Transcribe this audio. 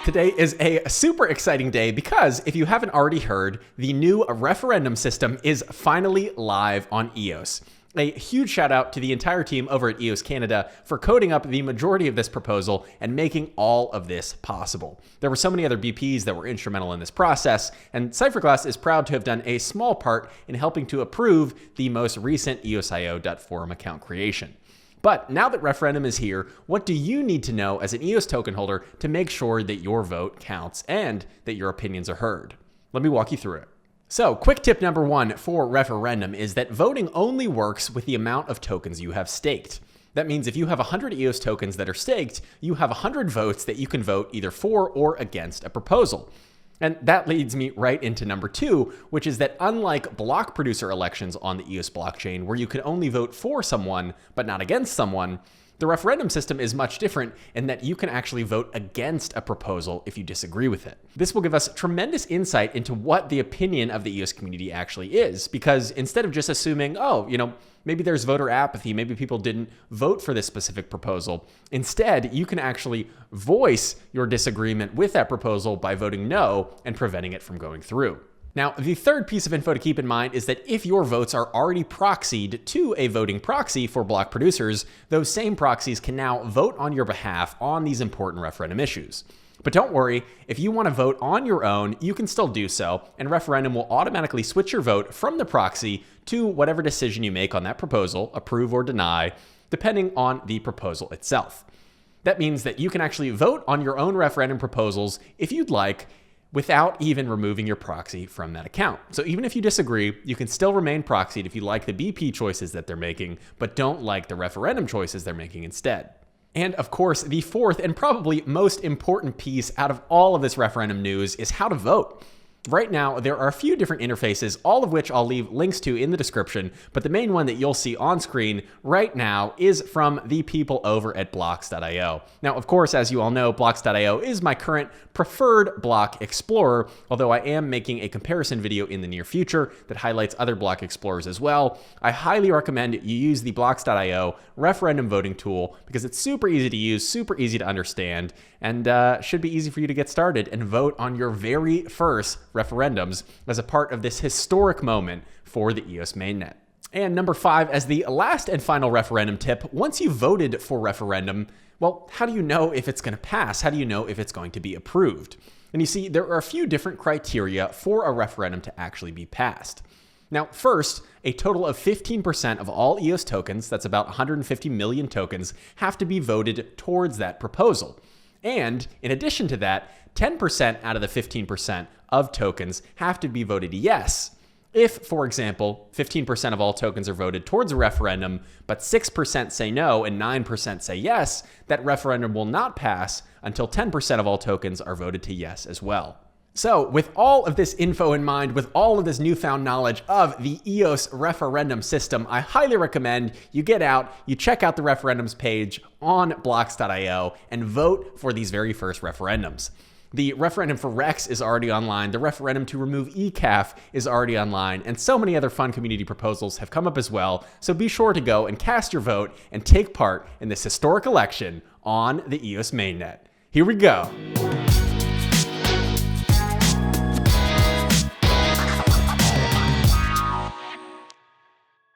Today is a super exciting day because if you haven't already heard, the new referendum system is finally live on EOS. A huge shout out to the entire team over at EOS Canada for coding up the majority of this proposal and making all of this possible. There were so many other BPs that were instrumental in this process, and Cypherglass is proud to have done a small part in helping to approve the most recent EOSIO.forum account creation. But now that referendum is here, what do you need to know as an EOS token holder to make sure that your vote counts and that your opinions are heard? Let me walk you through it. So, quick tip number one for referendum is that voting only works with the amount of tokens you have staked. That means if you have 100 EOS tokens that are staked, you have 100 votes that you can vote either for or against a proposal. And that leads me right into number two, which is that unlike block producer elections on the EOS blockchain, where you can only vote for someone but not against someone, the referendum system is much different in that you can actually vote against a proposal if you disagree with it. This will give us tremendous insight into what the opinion of the EOS community actually is, because instead of just assuming, maybe there's voter apathy, maybe people didn't vote for this specific proposal, instead, you can actually voice your disagreement with that proposal by voting no and preventing it from going through. Now, the third piece of info to keep in mind is that if your votes are already proxied to a voting proxy for block producers, those same proxies can now vote on your behalf on these important referendum issues. But don't worry, if you want to vote on your own, you can still do so, and referendum will automatically switch your vote from the proxy to whatever decision you make on that proposal, approve or deny, depending on the proposal itself. That means that you can actually vote on your own referendum proposals if you'd like, without even removing your proxy from that account. So even if you disagree, you can still remain proxied if you like the BP choices that they're making, but don't like the referendum choices they're making instead. And of course, the fourth and probably most important piece out of all of this referendum news is how to vote. Right now, there are a few different interfaces, all of which I'll leave links to in the description, but the main one that you'll see on screen right now is from the people over at Blocks.io. Now, of course, as you all know, Blocks.io is my current preferred block explorer, although I am making a comparison video in the near future that highlights other block explorers as well. I highly recommend you use the Blocks.io referendum voting tool because it's super easy to use, super easy to understand, and should be easy for you to get started and vote on your very first referendums as a part of this historic moment for the EOS mainnet. And number 5, as the last and final referendum tip, once you've voted for referendum, well, how do you know if it's going to pass? How do you know if it's going to be approved? And you see, there are a few different criteria for a referendum to actually be passed. Now, first, a total of 15% of all EOS tokens, that's about 150 million tokens, have to be voted towards that proposal. And in addition to that, 10% out of the 15% of tokens have to be voted yes. If, for example, 15% of all tokens are voted towards a referendum, but 6% say no and 9% say yes, that referendum will not pass until 10% of all tokens are voted to yes as well. So with all of this info in mind, with all of this newfound knowledge of the EOS referendum system, I highly recommend you get out, you check out the referendums page on Blocks.io and vote for these very first referendums. The referendum for Rex is already online, the referendum to remove ECAF is already online, and so many other fun community proposals have come up as well, so be sure to go and cast your vote and take part in this historic election on the EOS mainnet. Here we go.